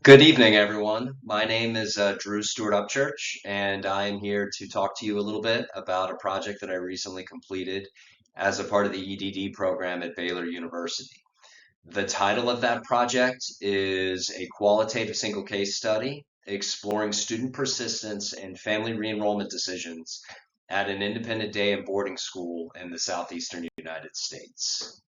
Good evening, everyone. My name is Drew Stewart Upchurch, and I am here to talk to you a little bit about a project that I recently completed as a part of the EDD program at Baylor University. The title of that project is a qualitative single case study exploring student persistence and family re-enrollment decisions at an independent day and boarding school in the southeastern United States.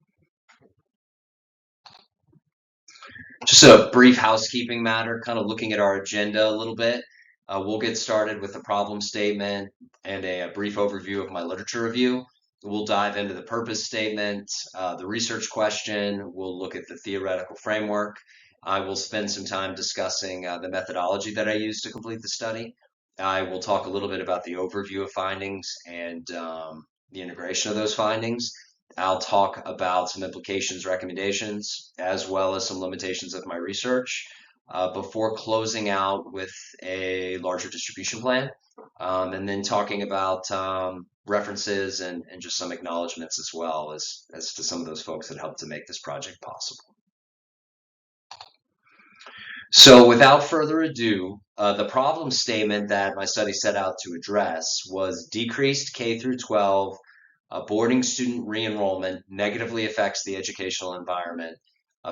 Just a brief housekeeping matter, kind of looking at our agenda a little bit. We'll get started with a problem statement and a brief overview of my literature review. We'll dive into the purpose statement, the research question. We'll look at the theoretical framework. I will spend some time discussing the methodology that I used to complete the study. I will talk a little bit about the overview of findings and the integration of those findings. I'll talk about some implications, recommendations, as well as some limitations of my research before closing out with a larger distribution plan, and then talking about references and just some acknowledgments as well as to some of those folks that helped to make this project possible. So without further ado, the problem statement that my study set out to address was decreased K through 12 boarding student re-enrollment negatively affects the educational environment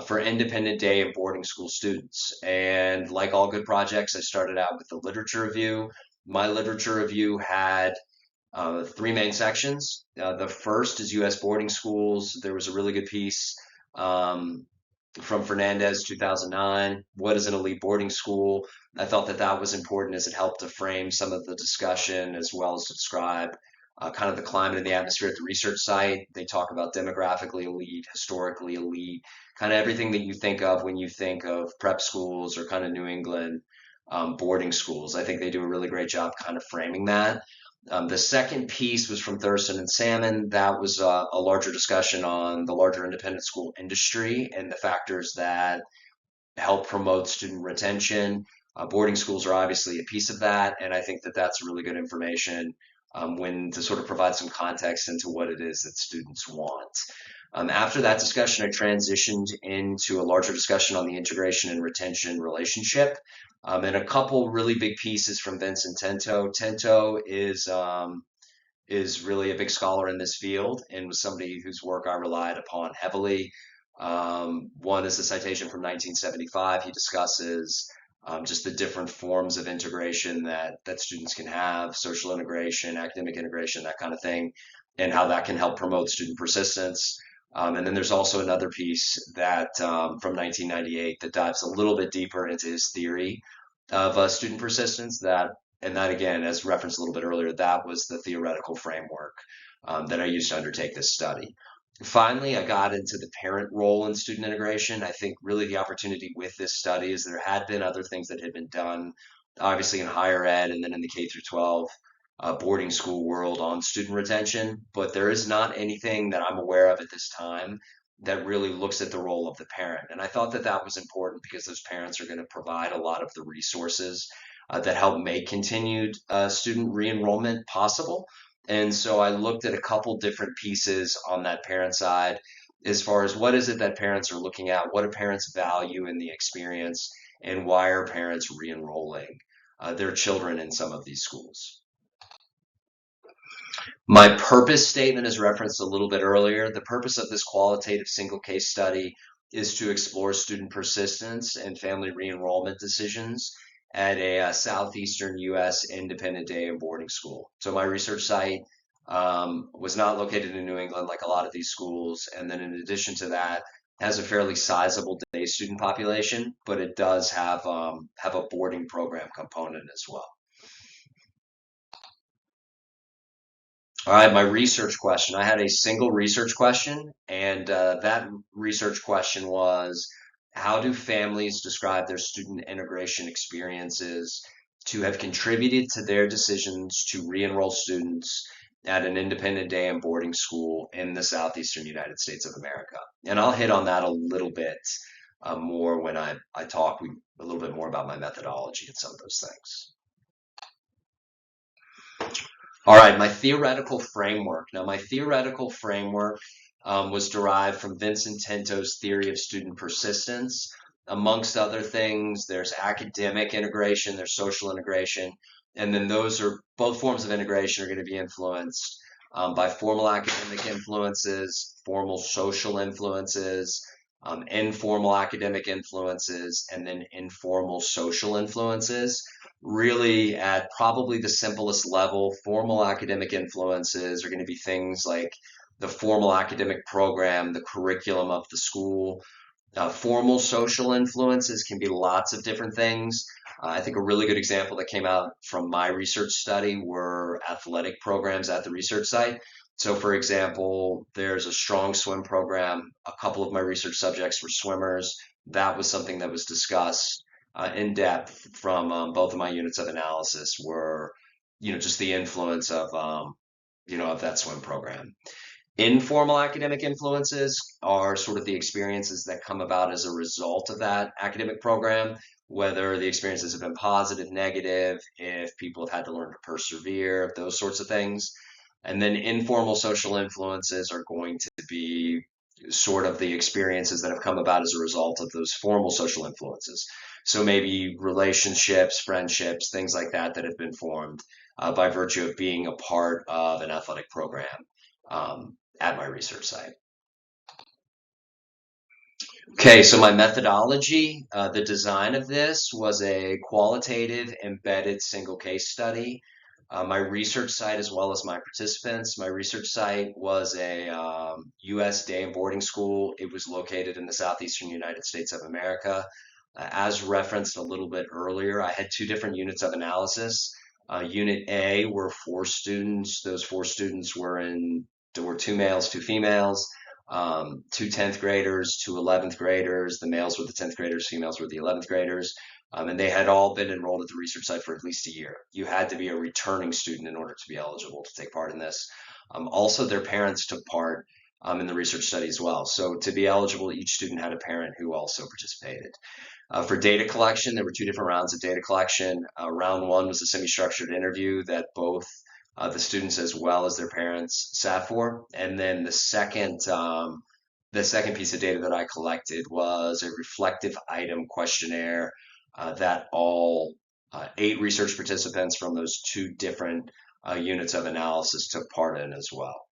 for independent day and boarding school students. And like all good projects, I started out with the literature review. My literature review had three main sections. The first is U.S. boarding schools. There was a really good piece from Fernandez, 2009. What is an elite boarding school? I thought that that was important as it helped to frame some of the discussion as well as to describe kind of the climate and the atmosphere at the research site. They talk about demographically elite, historically elite, kind of everything that you think of when you think of prep schools or kind of New England boarding schools. I think they do a really great job kind of framing that. The second piece was from Thurston and Salmon. That was a larger discussion on the larger independent school industry and the factors that help promote student retention. Boarding schools are obviously a piece of that, and I think that that's really good information when to sort of provide some context into what it is that students want. After that discussion, I transitioned into a larger discussion on the integration and retention relationship, and a couple really big pieces from Vincent Tento. Tento is really a big scholar in this field and was somebody whose work I relied upon heavily. One is a citation from 1975. He discusses just the different forms of integration that students can have, social integration, academic integration, that kind of thing, and how that can help promote student persistence. And then there's also another piece that from 1998 that dives a little bit deeper into his theory of student persistence. And that again, as referenced a little bit earlier, that was the theoretical framework that I used to undertake this study. Finally, I got into the parent role in student integration. I think really the opportunity with this study is there had been other things that had been done, obviously in higher ed and then in the K through 12 boarding school world on student retention, but there is not anything that I'm aware of at this time that really looks at the role of the parent. And I thought that that was important because those parents are going to provide a lot of the resources that help make continued student re-enrollment possible. And so I looked at a couple different pieces on that parent side as far as what is it that parents are looking at, what do parents value in the experience, and why are parents re-enrolling their children in some of these schools. My purpose statement is referenced a little bit earlier. The purpose of this qualitative single case study is to explore student persistence and family re-enrollment decisions at a southeastern U.S. independent day and boarding school. So my research site was not located in New England like a lot of these schools, and then in addition to that, has a fairly sizable day student population, but it does have a boarding program component as well. All right, my research question. I had a single research question, and that research question was, how do families describe their student integration experiences to have contributed to their decisions to re-enroll students at an independent day and boarding school in the southeastern United States of America? And I'll hit on that a little bit more when I talk a little bit more about my methodology and some of those things. All right, my theoretical framework. Now, my theoretical framework was derived from Vincent Tento's theory of student persistence. amongst other things, there's academic integration, there's social integration, and then those are both forms of integration are going to be influenced by formal academic influences, formal social influences, informal academic influences, and then informal social influences. Really, at probably the simplest level, formal academic influences are going to be things like the formal academic program, the curriculum of the school. Formal social influences can be lots of different things. I think a really good example that came out from my research study were athletic programs at the research site. So, for example, there's a strong swim program. A couple of my research subjects were swimmers. That was something that was discussed in depth from both of my units of analysis were, just the influence of that swim program. Informal academic influences are sort of the experiences that come about as a result of that academic program, whether the experiences have been positive, negative, if people have had to learn to persevere, those sorts of things. And then informal social influences are going to be sort of the experiences that have come about as a result of those formal social influences. So maybe relationships, friendships, things like that that have been formed by virtue of being a part of an athletic program. At my research site. Okay, so my methodology, the design of this was a qualitative embedded single case study. My research site, as well as my participants, my research site was a U.S. day and boarding school. It was located in the southeastern United States of America. As referenced a little bit earlier, I had two different units of analysis. Unit A were 4 students. Those 4 students there were 2 males, 2 females, 2 10th graders, 2 11th graders. The males were the 10th graders, females were the 11th graders. And they had all been enrolled at the research site for at least a year. You had to be a returning student in order to be eligible to take part in this. Also, their parents took part in the research study as well. So to be eligible, each student had a parent who also participated. For data collection, there were 2 different rounds of data collection. Round one was a semi-structured interview that both the students as well as their parents sat for. And then the second piece of data that I collected was a reflective item questionnaire that all 8 research participants from those 2 different units of analysis took part in as well.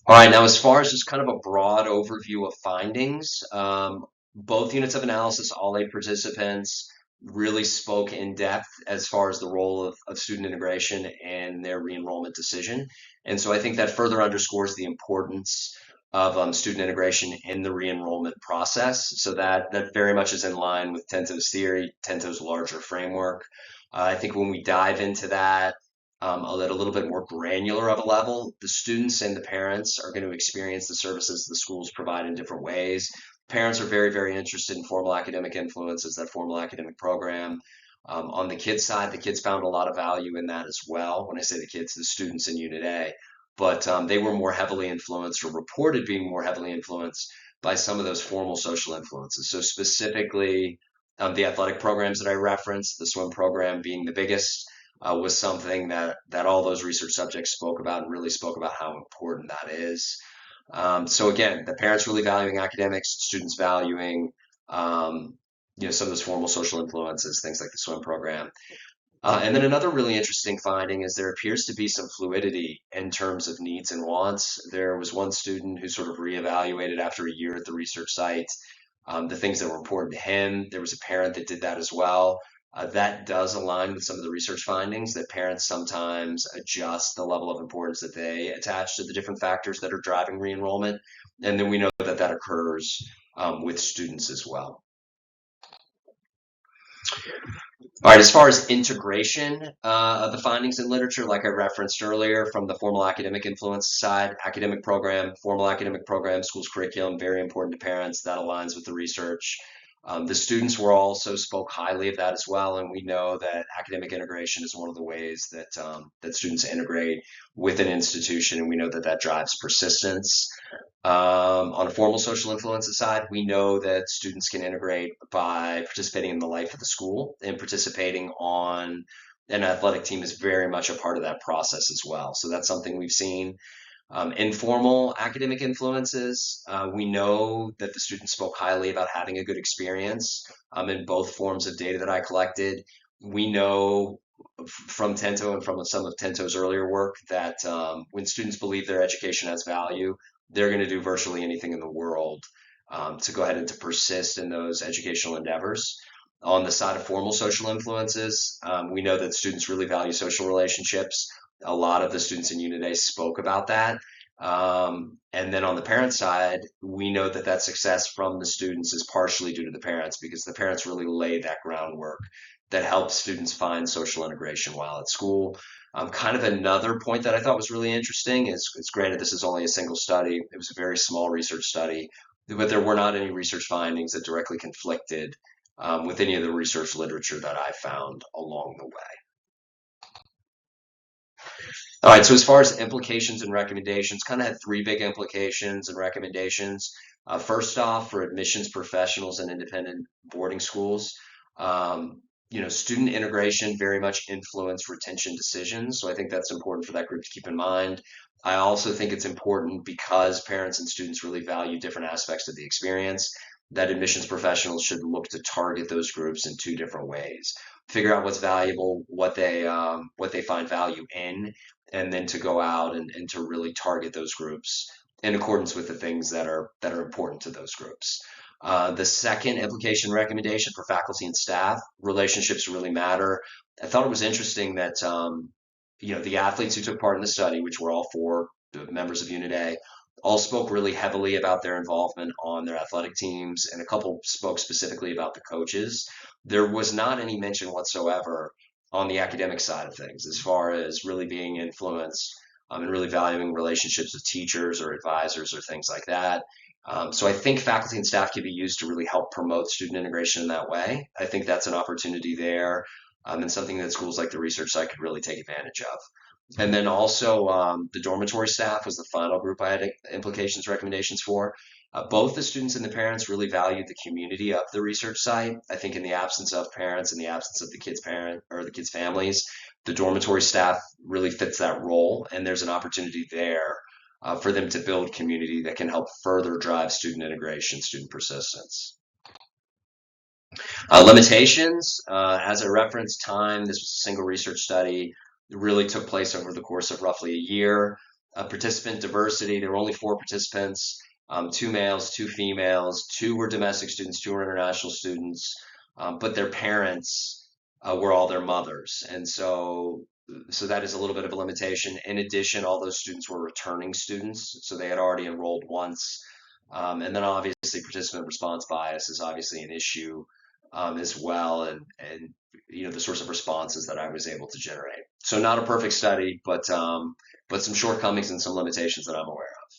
All right, now as far as just kind of a broad overview of findings, both units of analysis, all 8 participants really spoke in depth as far as the role of student integration and their re-enrollment decision. And so I think that further underscores the importance of student integration in the re-enrollment process. So that very much is in line with Tento's theory, Tento's larger framework. I think when we dive into that, at a little bit more granular of a level, the students and the parents are going to experience the services the schools provide in different ways. Parents are very, very interested in formal academic influences, that formal academic program. On the kids' side, the kids found a lot of value in that as well. When I say the kids, the students in Unit A, but they were more heavily influenced or reported being more heavily influenced by some of those formal social influences. So specifically, the athletic programs that I referenced, the swim program being the biggest, was something that all those research subjects spoke about and really spoke about how important that is. So again, the parents really valuing academics, students valuing some of those formal social influences, things like the swim program. And then another really interesting finding is there appears to be some fluidity in terms of needs and wants. There was one student who sort of reevaluated after a year at the research site the things that were important to him. There was a parent that did that as well. That does align with some of the research findings that parents sometimes adjust the level of importance that they attach to the different factors that are driving re-enrollment. And then we know that that occurs with students as well. All right, as far as integration of the findings in literature, like I referenced earlier, from the formal academic influence side, academic program, formal academic program, schools curriculum, very important to parents. That aligns with the research. The students were also spoke highly of that as well, and we know that academic integration is one of the ways that that students integrate with an institution, and we know that that drives persistence. On a formal social influences side, we know that students can integrate by participating in the life of the school, and participating on an athletic team is very much a part of that process as well. So that's something we've seen. Informal academic influences, we know that the students spoke highly about having a good experience in both forms of data that I collected. We know from Tento and from some of Tento's earlier work that when students believe their education has value, they're going to do virtually anything in the world to go ahead and to persist in those educational endeavors. On the side of formal social influences, we know that students really value social relationships. A lot of the students in Unit A spoke about that. And then on the parent side, we know that that success from the students is partially due to the parents because the parents really lay that groundwork that helps students find social integration while at school. Kind of another point that I thought was really interesting is, it's granted this is only a single study, it was a very small research study, but there were not any research findings that directly conflicted with any of the research literature that I found along the way. All right, so as far as implications and recommendations, kind of had three big implications and recommendations. First off, for admissions professionals and independent boarding schools, student integration very much influenced retention decisions. So I think that's important for that group to keep in mind. I also think it's important because parents and students really value different aspects of the experience, that admissions professionals should look to target those groups in two different ways. Figure out what's valuable, what they find value in, and then to go out and to really target those groups in accordance with the things that are important to those groups. The second implication recommendation for faculty and staff, relationships really matter. I thought it was interesting that the athletes who took part in the study, which were all four members of Unit A, all spoke really heavily about their involvement on their athletic teams, and a couple spoke specifically about the coaches. There was not any mention whatsoever on the academic side of things, as far as really being influenced and really valuing relationships with teachers or advisors or things like that. So I think faculty and staff can be used to really help promote student integration in that way. I think that's an opportunity there, and something that schools like the research site could really take advantage of. And then also the dormitory staff was the final group I had implications recommendations for. Both the students and the parents really valued the community of the research site. I think in the absence of parents, in the absence of the kids' parent or the kids' families, the dormitory staff really fits that role, and there's an opportunity there for them to build community that can help further drive student integration, student persistence. Limitations, as I referenced time, this was a single research study. It really took place over the course of roughly a year. Participant diversity, there were only 4 participants, 2 males, 2 females, 2 were domestic students, 2 were international students, but their parents were all their mothers. And so that is a little bit of a limitation. In addition, all those students were returning students, so they had already enrolled once. And then obviously participant response bias is obviously an issue as well, and the sorts of responses that I was able to generate. So not a perfect study, but some shortcomings and some limitations that I'm aware of.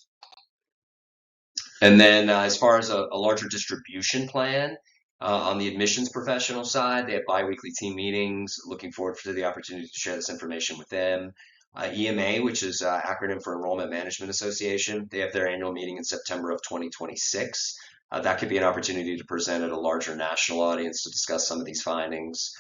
And then as far as a larger distribution plan, on the admissions professional side, they have biweekly team meetings. Looking forward to the opportunity to share this information with them. EMA, which is acronym for Enrollment Management Association, they have their annual meeting in September of 2026. That could be an opportunity to present at a larger national audience to discuss some of these findings.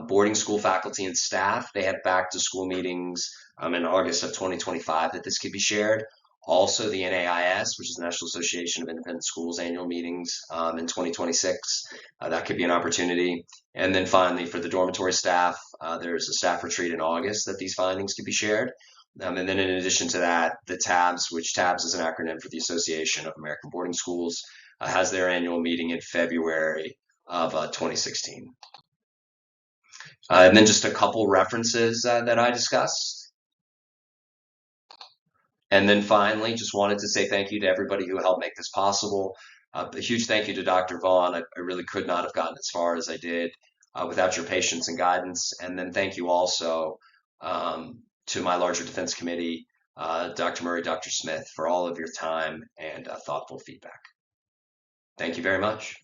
Boarding school faculty and staff, they have back to school meetings in August of 2025 that this could be shared. Also, the NAIS, which is the National Association of Independent Schools annual meetings in 2026. That could be an opportunity. And then finally, for the dormitory staff, there's a staff retreat in August that these findings could be shared. And then in addition to that, the TABS, which TABS is an acronym for the Association of American Boarding Schools, has their annual meeting in February of 2016. And then just a couple references that I discussed. And then finally, just wanted to say thank you to everybody who helped make this possible. A huge thank you to Dr. Vaughn. I really could not have gotten as far as I did without your patience and guidance. And then thank you also to my larger defense committee, Dr. Murray, Dr. Smith, for all of your time and thoughtful feedback. Thank you very much.